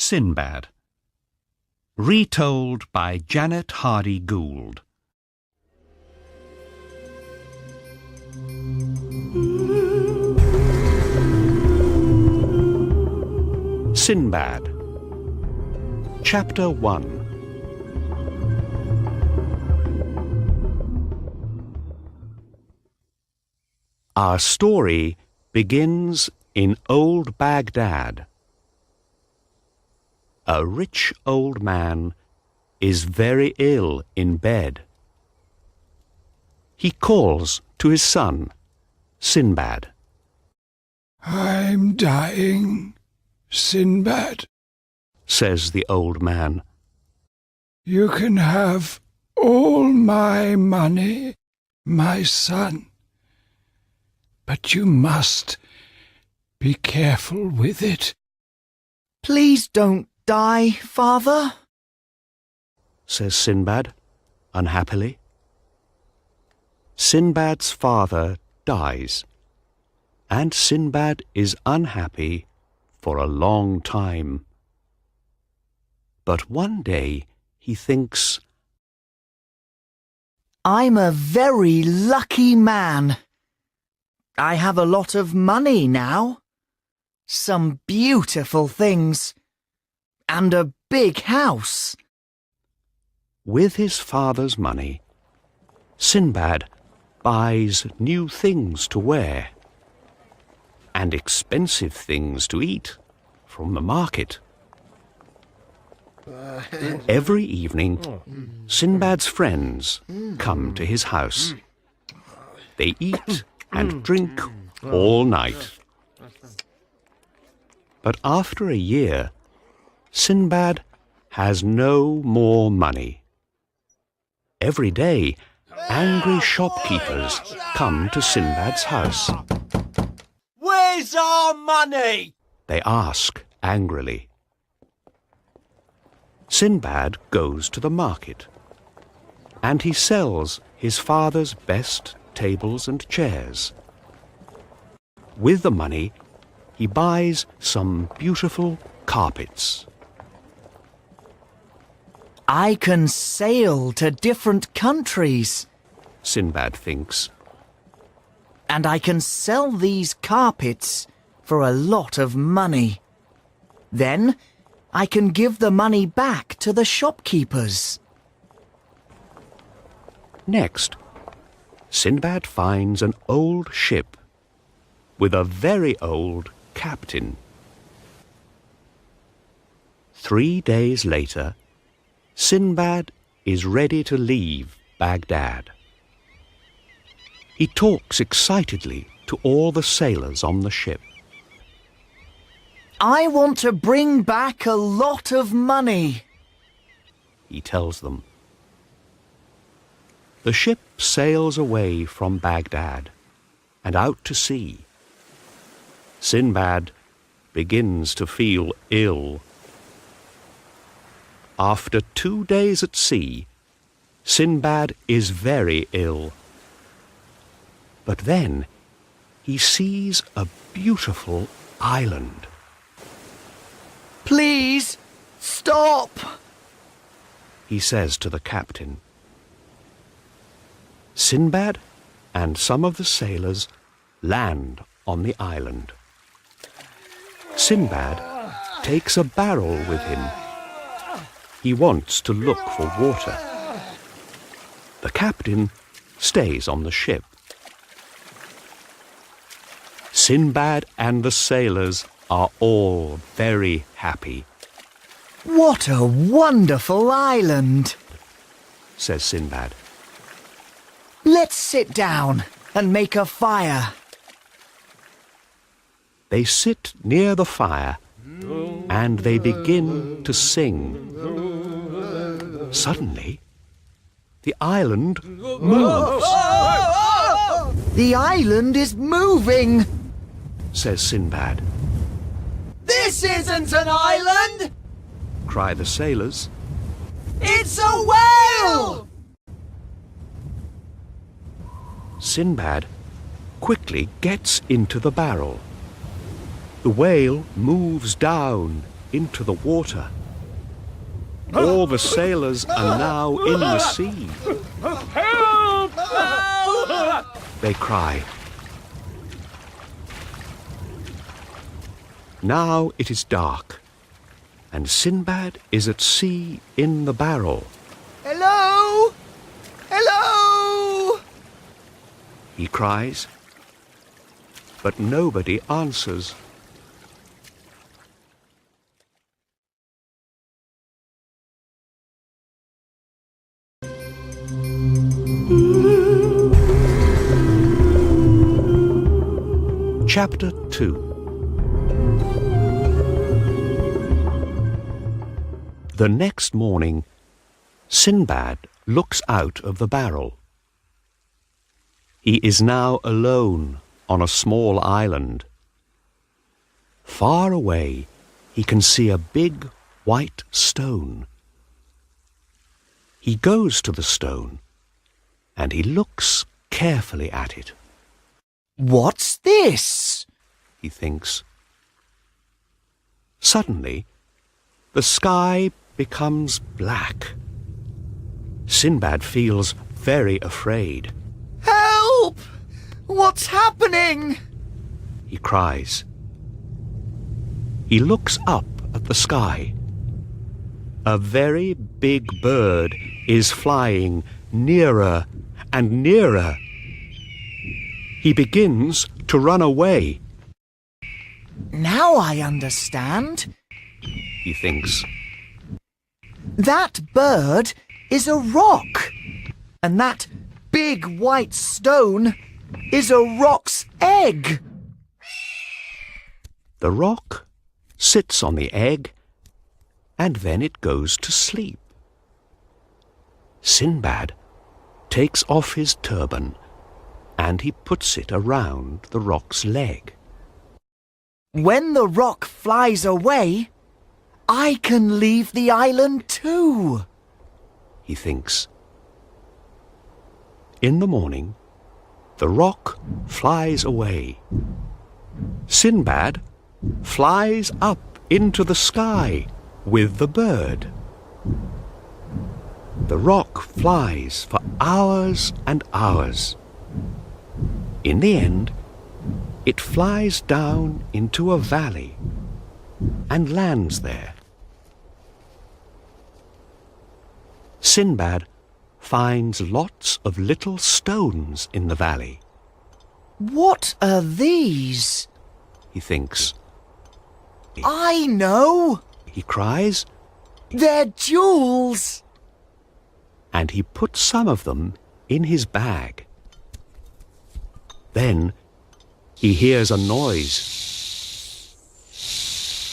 Sinbad. Retold by Janet Hardy Gould. Sinbad. Chapter 1. Our story begins in old Baghdad. A rich old man is very ill in bed. He calls to his son, Sinbad. "I'm dying, Sinbad," says the old man. "You can have all my money, my son, but you must be careful with it." "Please don't die, father," says Sinbad, unhappily. Sinbad's father dies, and Sinbad is unhappy for a long time. But one day he thinks, "I'm a very lucky man. I have a lot of money now, some beautiful things, and a big house." With his father's money, Sinbad buys new things to wear and expensive things to eat from the market. Every evening, Sinbad's friends come to his house. They eat and drink all night. But after a year, Sinbad has no more money. Every day, angry shopkeepers come to Sinbad's house. "Where's our money?" They ask angrily. Sinbad goes to the market, and he sells his father's best tables and chairs. With the money, he buys some beautiful carpets. "I can sail to different countries, Sinbad thinks. and I can sell these carpets for a lot of money. Then I can give the money back to the shopkeepers." Next, Sinbad finds an old ship with a very old captain. 3 days later, Sinbad is ready to leave Baghdad. He talks excitedly to all the sailors on the ship. "I want to bring back a lot of money," he tells them. The ship sails away from Baghdad and out to sea. Sinbad begins to feel ill. After 2 days at sea, Sinbad is very ill. But then he sees a beautiful island. "Please, stop!" he says to the captain. Sinbad and some of the sailors land on the island. Sinbad takes a barrel with him. He wants to look for water. The captain stays on the ship. Sinbad and the sailors are all very happy. "What a wonderful island!" says Sinbad. "Let's sit down and make a fire." They sit near the fire and they begin to sing. Suddenly, the island moves, "The island is moving!" says Sinbad. "This isn't an island! Cry the sailors. It's a whale!" Sinbad quickly gets into the barrel. The whale moves down into the water. All the sailors are now in the sea. Help! They cry. Now it is dark, and Sinbad is at sea in the barrel. Hello? Hello? He cries, but nobody answers. Chapter 2. The next morning, Sinbad looks out of the barrel. He is now alone on a small island. Far away, he can see a big white stone. He goes to the stone, and he looks carefully at it. What's this? He thinks. Suddenly, the sky becomes black. Sinbad feels very afraid. Help! What's happening? He cries. He looks up at the sky. A very big bird is flying nearer and nearer. He begins to run away. Now I understand. He thinks. That bird is a rock, and that big white stone is a rock's egg. The rock sits on the egg, and then it goes to sleep. Sinbad takes off his turban, and he puts it around the rock's leg. When the rock flies away, I can leave the island too, he thinks. In the morning, the rock flies away. Sinbad flies up into the sky with the bird. The rock flies for hours and hours. In the end, it flies down into a valley and lands there. Sinbad finds lots of little stones in the valley. What are these? He thinks. I know! He cries, They're jewels! and he puts some of them in his bag. Then he hears a noise.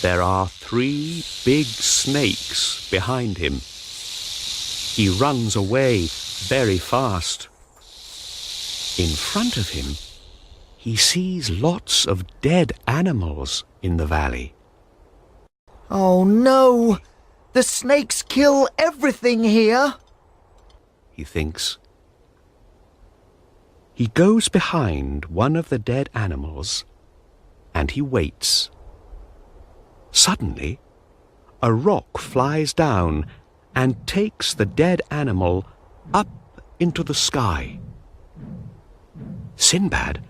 There are 3 big snakes behind him. He runs away very fast. In front of him, he sees lots of dead animals in the valley. Oh no! The snakes kill everything here! He thinks. He goes behind one of the dead animals, and he waits. Suddenly, a rock flies down and takes the dead animal up into the sky. Sinbad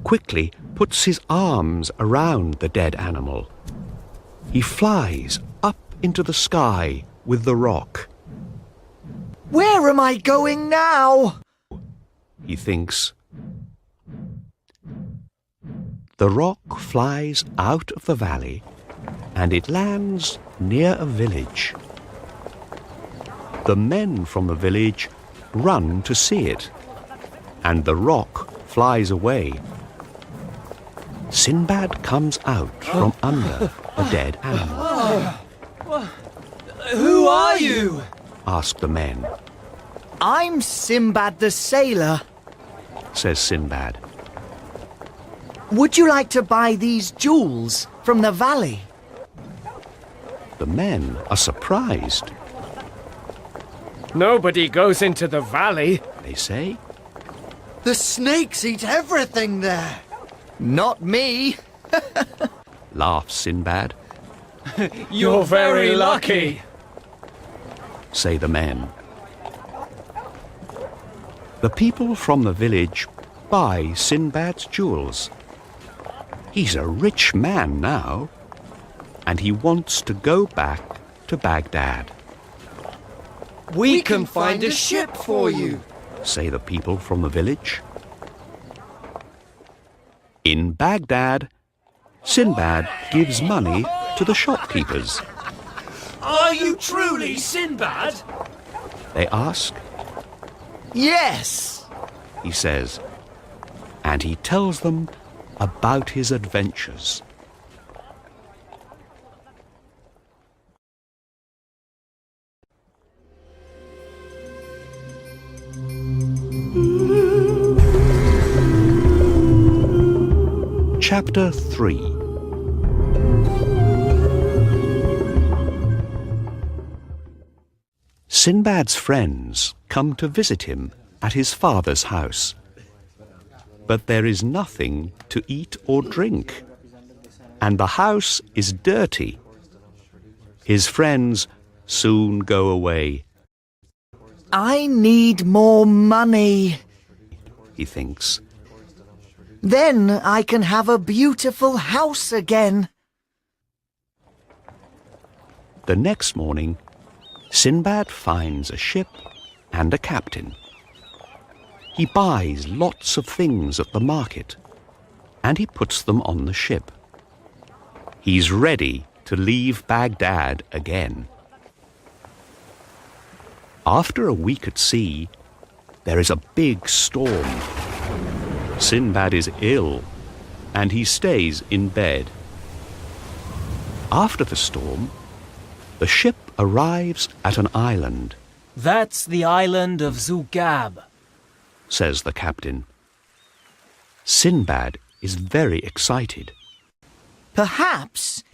quickly puts his arms around the dead animal. He flies up into the sky with the rock. Where am I going now? He thinks. The rock flies out of the valley, and it lands near a village. The men from the village run to see it, and the rock flies away. Sinbad comes out from under the dead animal. Who are you? Ask the men, I'm Sinbad the sailor. says Sinbad. Would you like to buy these jewels from the valley? The men are surprised. Nobody goes into the valley. They say, The snakes eat everything there. Not me. laughs Sinbad. You're very lucky, say the men. The people from the village buy Sinbad's jewels. He's a rich man now, and he wants to go back to Baghdad, We can find a ship for you. say the people from the village. In Baghdad, Sinbad gives money to the shopkeepers. Are you truly Sinbad? They ask. Yes! He says, and he tells them about his adventures. Chapter 3. Sinbad's friends come to visit him at his father's house. But there is nothing to eat or drink, and the house is dirty. His friends soon go away, I need more money. he thinks. Then I can have a beautiful house again. The next morning, Sinbad finds a ship and a captain. He buys lots of things at the market, and he puts them on the ship. He's ready to leave Baghdad again. After a week at sea, there is a big storm. Sinbad is ill, and he stays in bed. After the storm, the ship arrives at an island, That's the island of Zugab. says the captain. Sinbad is very excited. Perhaps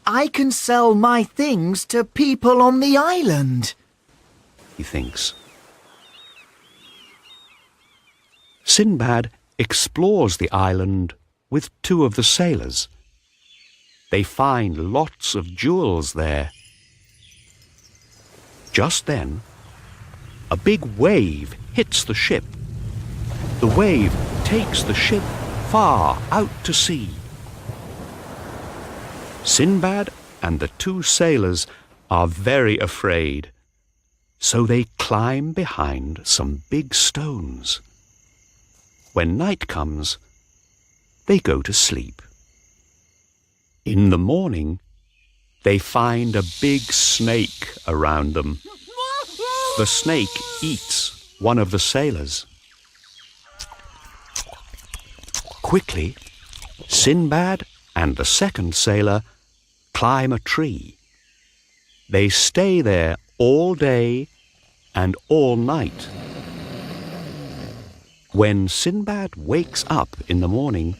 I can sell my things to people on the island. He thinks. Sinbad explores the island with two of the sailors. They find lots of jewels there. Just then, a big wave hits the ship. The wave takes the ship far out to sea. Sinbad and the two sailors are very afraid, so they climb behind some big stones. When night comes, they go to sleep. In the morning, they find a big snake around them. The snake eats one of the sailors. Quickly, Sinbad and the second sailor climb a tree. They stay there all day and all night. When Sinbad wakes up in the morning,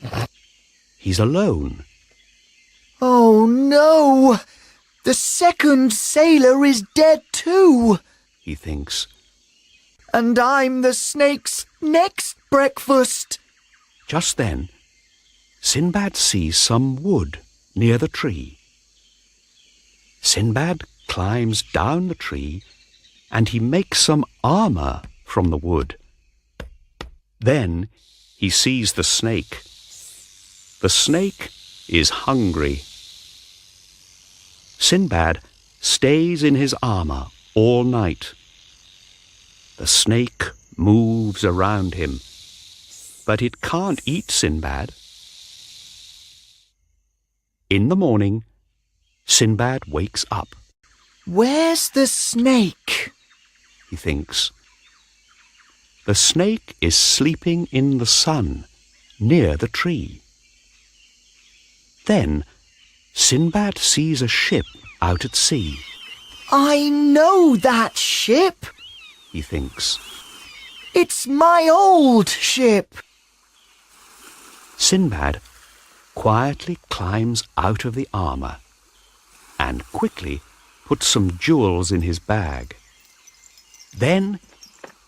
he's alone. Oh no! The second sailor is dead too! He thinks. And I'm the snake's next breakfast! Just then, Sinbad sees some wood near the tree. Sinbad climbs down the tree and he makes some armour from the wood. Then he sees the snake. The snake is hungry. Sinbad stays in his armour all night. The snake moves around him, but it can't eat Sinbad. In the morning, Sinbad wakes up. Where's the snake? He thinks. The snake is sleeping in the sun, near the tree. Then Sinbad sees a ship out at sea. I know that ship! He thinks. It's my old ship! Sinbad quietly climbs out of the armour and quickly puts some jewels in his bag. Then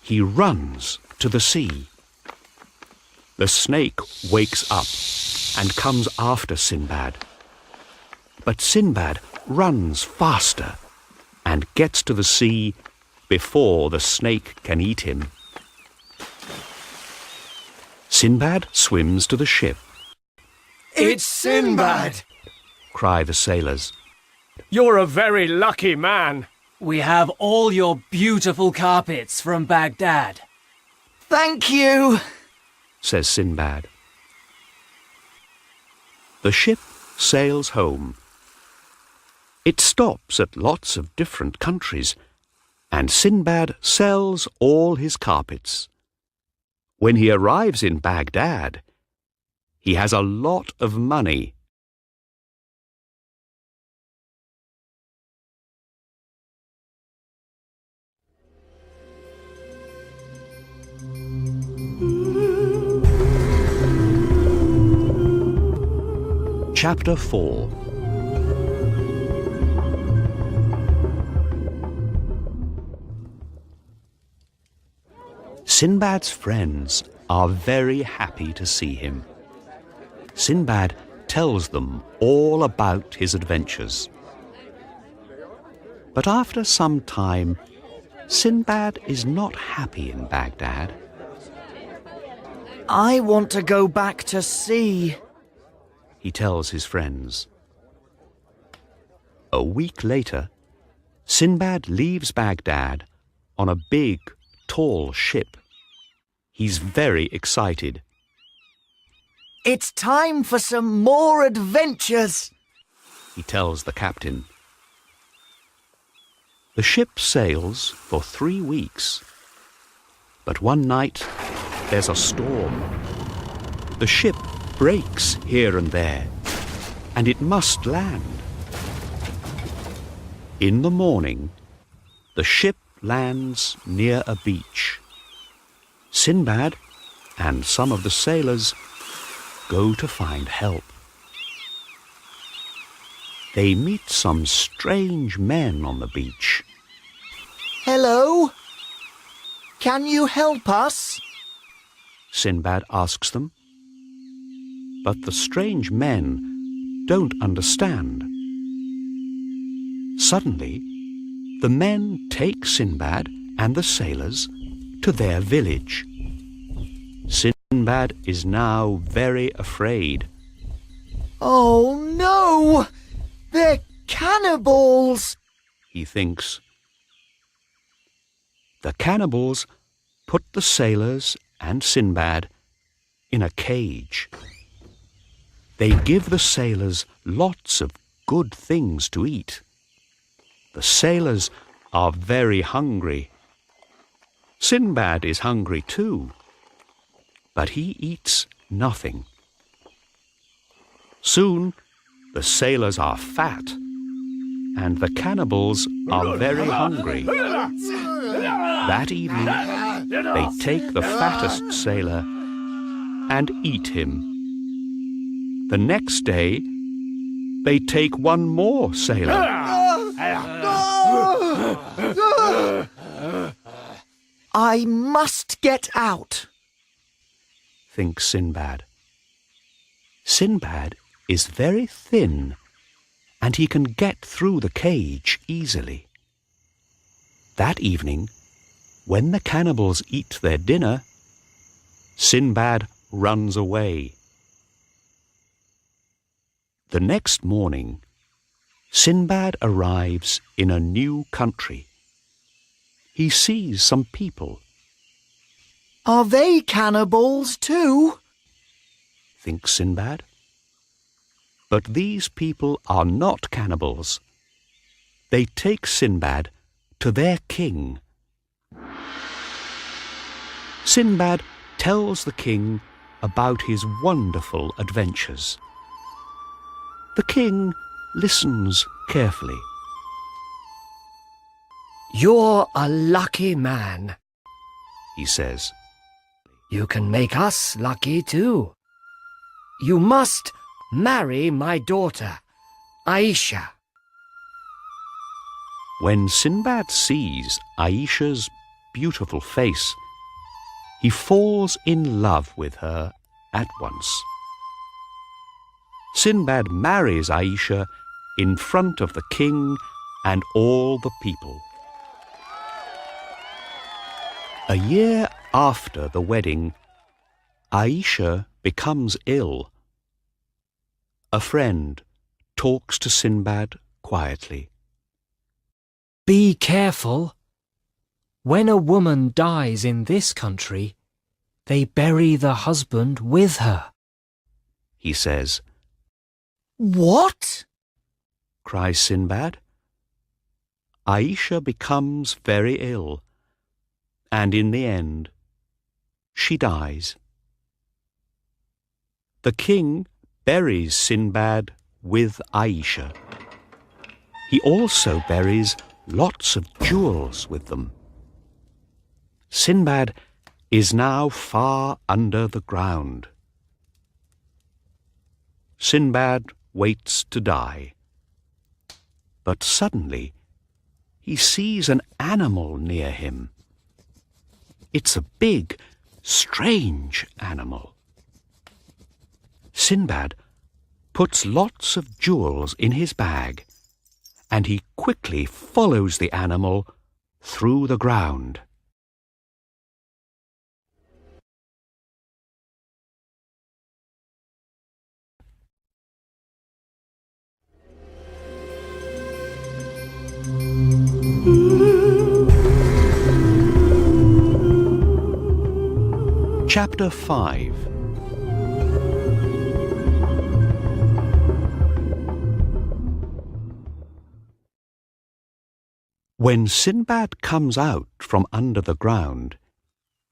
he runs to the sea. The snake wakes up and comes after Sinbad. But Sinbad runs faster and gets to the sea before the snake can eat him. Sinbad swims to the ship. It's Sinbad! Cry the sailors. You're a very lucky man. We have all your beautiful carpets from Baghdad. Thank you. Says Sinbad. The ship sails home. It stops at lots of different countries, and Sinbad sells all his carpets. When he arrives in Baghdad, he has a lot of money. Chapter 4. Sinbad's friends are very happy to see him. Sinbad tells them all about his adventures. But after some time, Sinbad is not happy in Baghdad. I want to go back to sea. He tells his friends. A week later, Sinbad leaves Baghdad on a big, tall ship. He's very excited. It's time for some more adventures, He tells the captain. The ship sails for 3 weeks. But one night, there's a storm. The ship breaks here and there, and it must land. In the morning, the ship lands near a beach. Sinbad and some of the sailors go to find help. They meet some strange men on the beach. Hello? Can you help us? Sinbad asks them. But the strange men don't understand. Suddenly, the men take Sinbad and the sailors to their village. Sinbad is now very afraid. Oh no! They're cannibals! He thinks. The cannibals put the sailors and Sinbad in a cage. They give the sailors lots of good things to eat. The sailors are very hungry. Sinbad is hungry too, but he eats nothing. Soon the sailors are fat, and the cannibals are very hungry. That evening, they take the fattest sailor and eat him. The next day, they take one more sailor. I must get out. Thinks Sinbad. Sinbad is very thin, and he can get through the cage easily. That evening, when the cannibals eat their dinner, Sinbad runs away. The next morning, Sinbad arrives in a new country. He sees some people. Are they cannibals too? Thinks Sinbad. But these people are not cannibals. They take Sinbad to their king. Sinbad tells the king about his wonderful adventures. The king listens carefully. You're a lucky man. He says. You can make us lucky too. You must marry my daughter, Aisha. When Sinbad sees Aisha's beautiful face, he falls in love with her at once. Sinbad marries Aisha in front of the king and all the people. A year after the wedding, Aisha becomes ill. A friend talks to Sinbad quietly. Be careful. When a woman dies in this country, they bury the husband with her. He says. What? Cries Sinbad. Aisha becomes very ill, and in the end, she dies. The king buries Sinbad with Aisha. He also buries lots of jewels with them. Sinbad is now far under the ground. Sinbad waits to die. But suddenly he sees an animal near him. It's a big, strange animal. Sinbad puts lots of jewels in his bag, and he quickly follows the animal through the ground. Chapter 5. When Sinbad comes out from under the ground,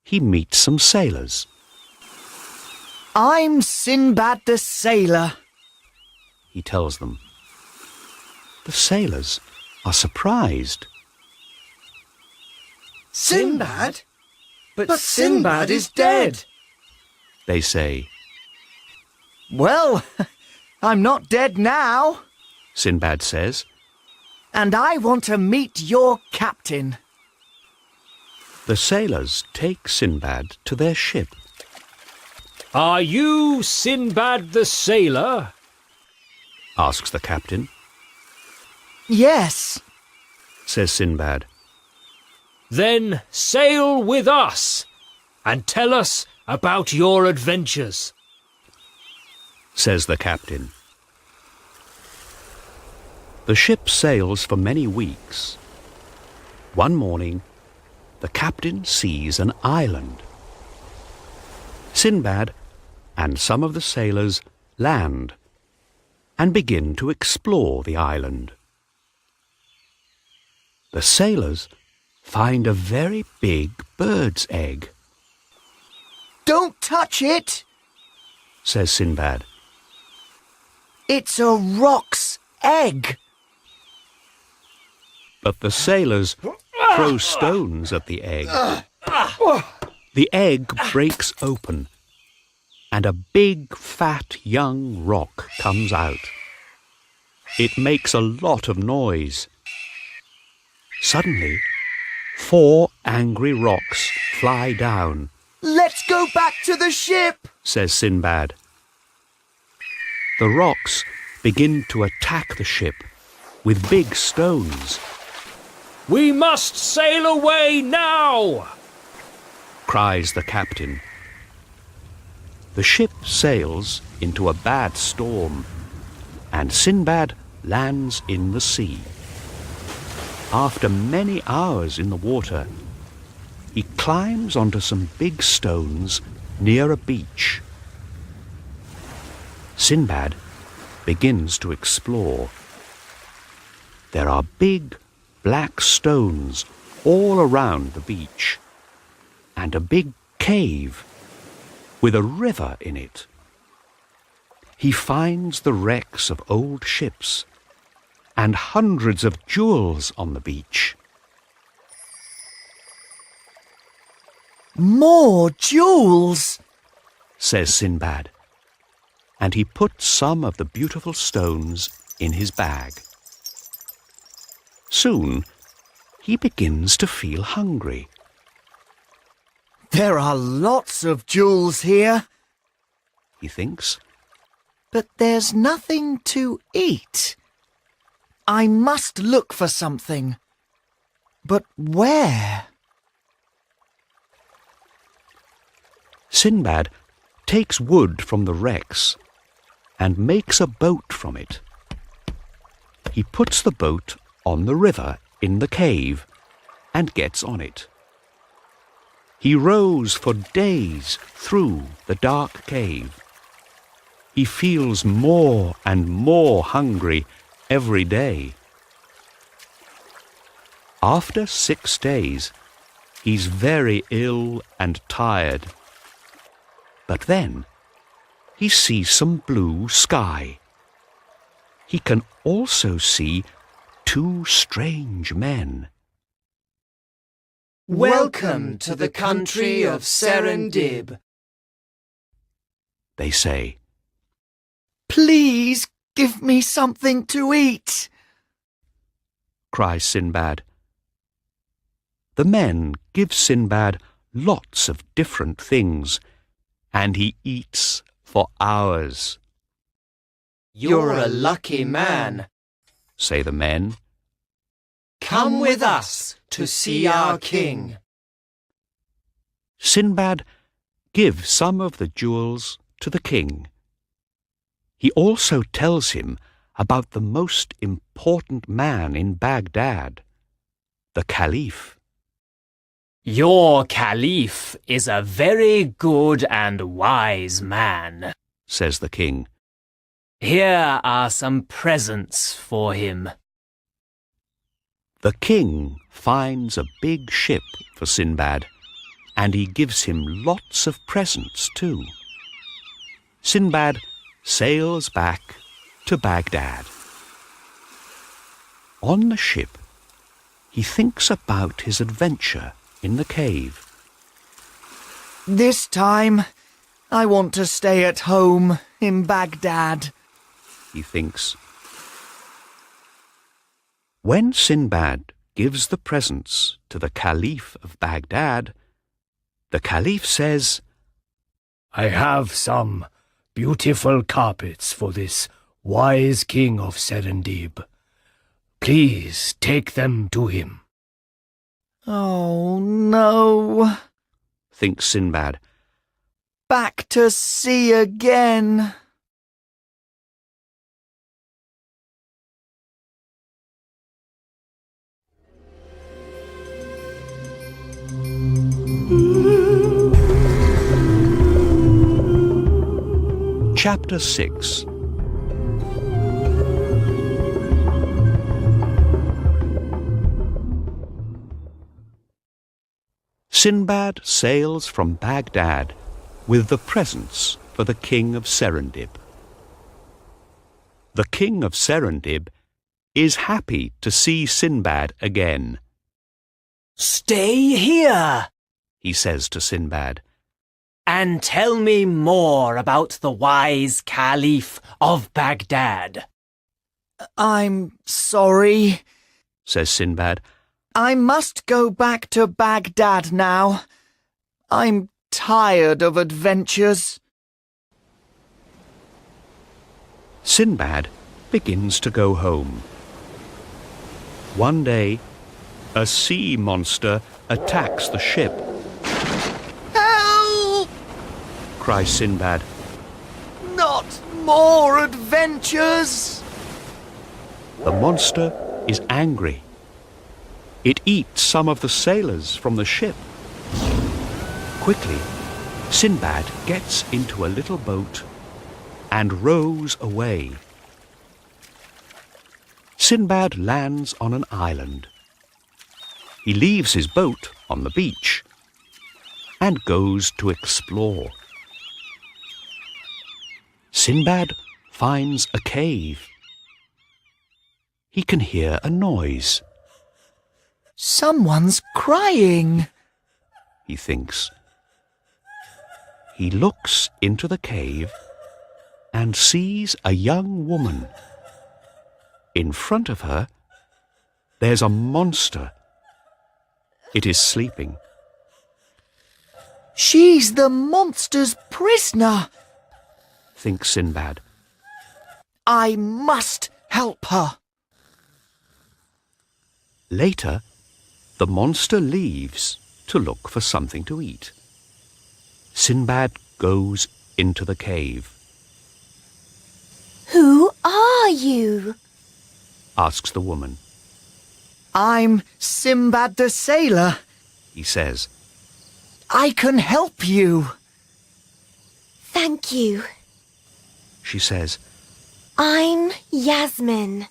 he meets some sailors. I'm Sinbad the sailor, He tells them. The sailors are surprised. Sinbad? But Sinbad is dead. They say. Well, I'm not dead now, Sinbad says. and I want to meet your captain. The sailors take Sinbad to their ship. Are you Sinbad the sailor? Asks the captain. Yes, Says Sinbad. Then sail with us and tell us about your adventures. Says the captain. The ship sails for many weeks. One morning, the captain sees an island. Sinbad and some of the sailors land and begin to explore the island. The sailors find a very big bird's egg, don't touch it. says Sinbad. It's a roc's egg. But the sailors throw stones at the egg. The egg breaks open, and a big, fat, young rock comes out. It makes a lot of noise. Suddenly, 4 angry rocks fly down, Let's go back to the ship. says Sinbad. The rocks begin to attack the ship with big stones. We must sail away now! Cries the captain. The ship sails into a bad storm, and Sinbad lands in the sea. After many hours in the water, he climbs onto some big stones near a beach. Sinbad begins to explore. There are big, black stones all around the beach, and a big cave with a river in it. He finds the wrecks of old ships and hundreds of jewels on the beach. More jewels. Says Sinbad, and he puts some of the beautiful stones in his bag. Soon, he begins to feel hungry. There are lots of jewels here, He thinks. but there's nothing to eat. I must look for something. But where? Sinbad takes wood from the wrecks and makes a boat from it. He puts the boat on the river in the cave and gets on it. He rows for days through the dark cave. He feels more and more hungry every day. After 6 days, he's very ill and tired. But then he sees some blue sky. He can also see 2 strange men. Welcome to the country of Serendib, They say. Please give me something to eat, Cries Sinbad. The men give Sinbad lots of different things, and he eats for hours. You're a lucky man. Say the men. Come with us to see our king. Sinbad gives some of the jewels to the king. He also tells him about the most important man in Baghdad, the Caliph. Your Caliph is a very good and wise man, Says the king. Here are some presents for him. The king finds a big ship for Sinbad, and he gives him lots of presents too. Sinbad sails back to Baghdad. On the ship, he thinks about his adventure in the cave. This time, I want to stay at home in Baghdad. He thinks. When Sinbad gives the presents to the Caliph of Baghdad, the Caliph says, I have some beautiful carpets for this wise king of Serendib. Please take them to him. Oh no. Thinks Sinbad. Back to sea again. Chapter 6. Sinbad sails from Baghdad with the presents for the king of Serendib. The king of Serendib is happy to see Sinbad again. Stay here, He says to Sinbad. and tell me more about the wise Caliph of Baghdad. I'm sorry. Says Sinbad. I must go back to Baghdad now. I'm tired of adventures. Sinbad begins to go home. One day, a sea monster attacks the ship. Help! Cries Sinbad. Not more adventures! The monster is angry. It eats some of the sailors from the ship. Quickly, Sinbad gets into a little boat and rows away. Sinbad lands on an island. He leaves his boat on the beach and goes to explore. Sinbad finds a cave. He can hear a noise. Someone's crying. He thinks. He looks into the cave and sees a young woman. In front of her, there's a monster. It is sleeping. She's the monster's prisoner. Thinks Sinbad. I must help her. Later, the monster leaves to look for something to eat. Sinbad goes into the cave. Who are you? Asks the woman. I'm Sinbad the sailor. He says, I can help you. Thank you. She says, I'm Yasmin.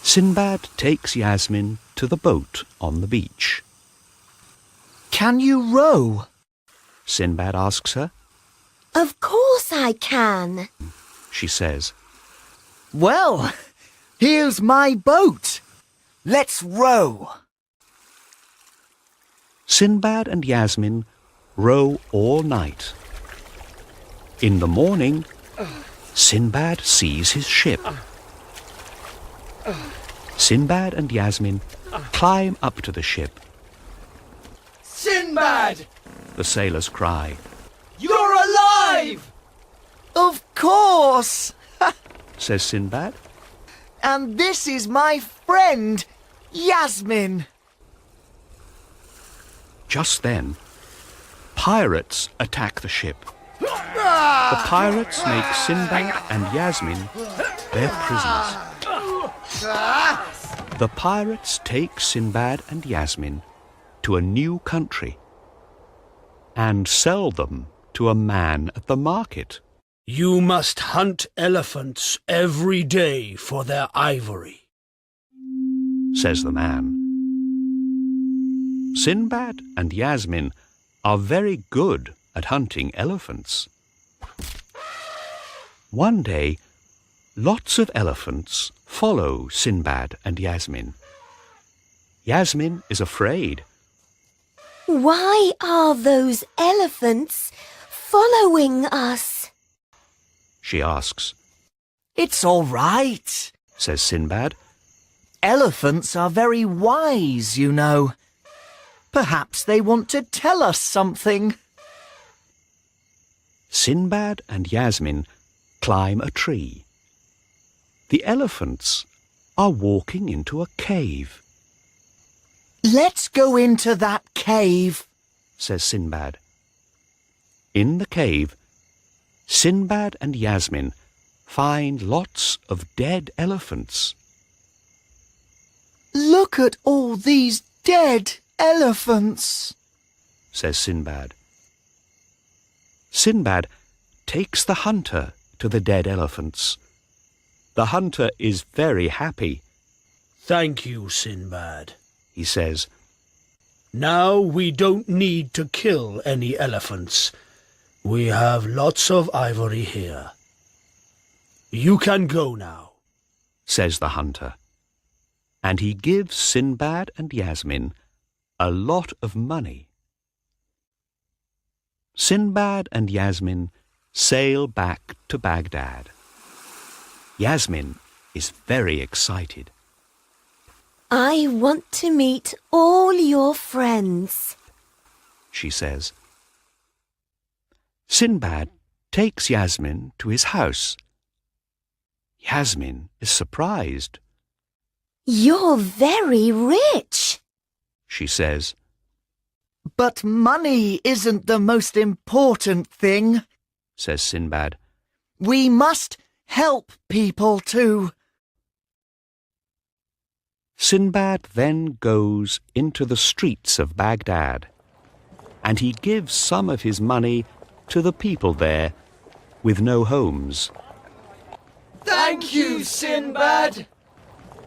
Sinbad takes Yasmin to the boat on the beach. Can you row? Sinbad asks her. Of course I can. She says, Well, here's my boat. Let's row. Sinbad and Yasmin row all night. In the morning, Sinbad sees his ship. Sinbad and Yasmin climb up to the ship. Sinbad! The sailors cry. You're alive! Of course. Says Sinbad. And this is my friend, Yasmin. Just then, pirates attack the ship. The pirates make Sinbad and Yasmin their prisoners. The pirates take Sinbad and Yasmin to a new country and sell them to a man at the market. You must hunt elephants every day for their ivory, Says the man. Sinbad and Yasmin are very good at hunting elephants. One day, lots of elephants follow Sinbad and Yasmin. Yasmin is afraid. Why are those elephants following us? She asks. It's all right, Says Sinbad. Elephants are very wise, you know. Perhaps they want to tell us something. Sinbad and Yasmin climb a tree. The elephants are walking into a cave. Let's go into that cave. Says Sinbad. In the cave, Sinbad and Yasmin find lots of dead elephants. Look at all these dead elephants. Says Sinbad. Sinbad takes the hunter to the dead elephants. The hunter is very happy. Thank you, Sinbad. He says, Now we don't need to kill any elephants. We have lots of ivory here. You can go now. Says the hunter. And he gives Sinbad and Yasmin a lot of money. Sinbad and Yasmin sail back to Baghdad. Yasmin is very excited. I want to meet all your friends. She says. Sinbad takes Yasmin to his house. Yasmin is surprised. You're very rich. She says. But money isn't the most important thing. Says Sinbad. We must help people too. Sinbad then goes into the streets of Baghdad, and he gives some of his money to the people there with no homes. Thank you, Sinbad!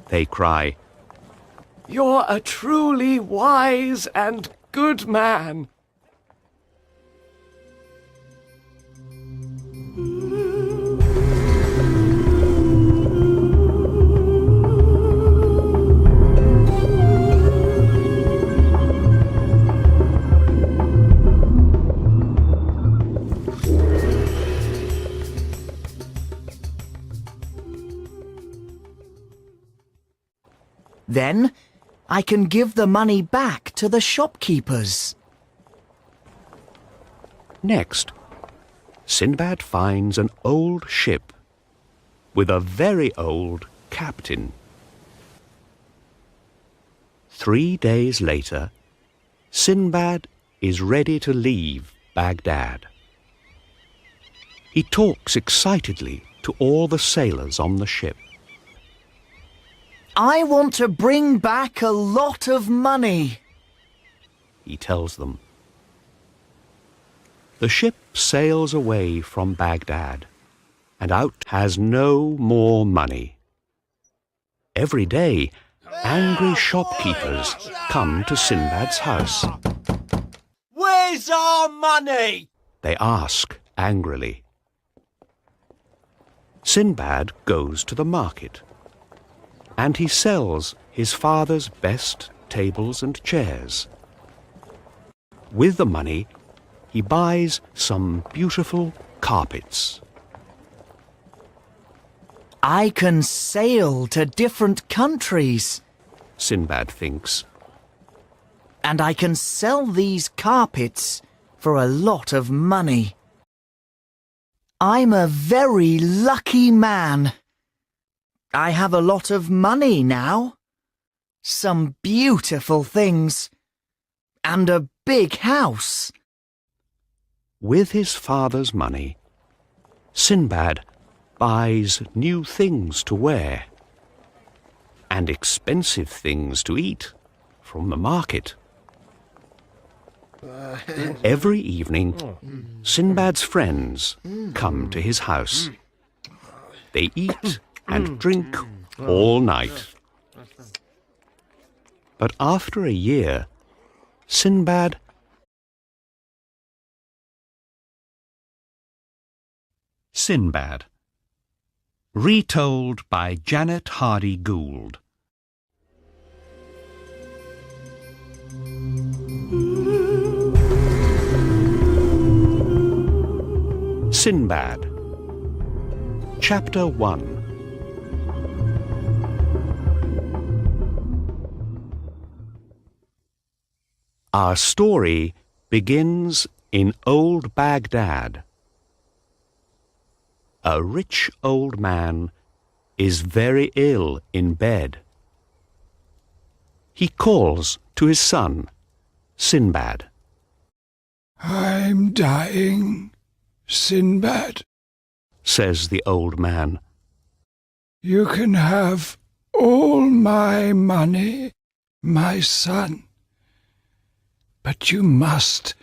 They cry. You're a truly wise and good man. Then I can give the money back to the shopkeepers. Next, Sinbad finds an old ship. with a very old captain. 3 days later, Sinbad is ready to leave Baghdad. He talks excitedly to all the sailors on the ship. I want to bring back a lot of money, he tells them. The ship sails away from Baghdad, and out has no more money. Every day, angry shopkeepers come to Sinbad's house. Where's our money? They ask angrily. Sinbad goes to the market, and he sells his father's best tables and chairs. With the money, he buys some beautiful carpets. I can sail to different countries, Sinbad thinks. and I can sell these carpets for a lot of money. I'm a very lucky man. I have a lot of money now, some beautiful things, and a big house. With his father's money, Sinbad buys new things to wear and expensive things to eat from the market. Every evening, Sinbad's friends come to his house. They eat and drink all night. But after a year, Sinbad retold by Janet Hardy Gould. Sinbad, Chapter 1. Our story begins in old Baghdad. A rich old man is very ill in bed. He calls to his son, Sinbad. I'm dying, Sinbad, says the old man. You can have all my money, my son, but you must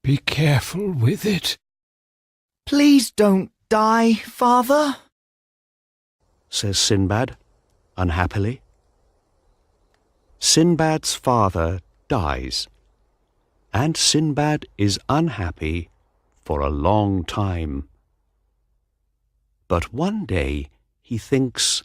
be careful with it. Please don't die, father, says Sinbad, unhappily. Sinbad's father dies, and Sinbad is unhappy for a long time. But one day he thinks,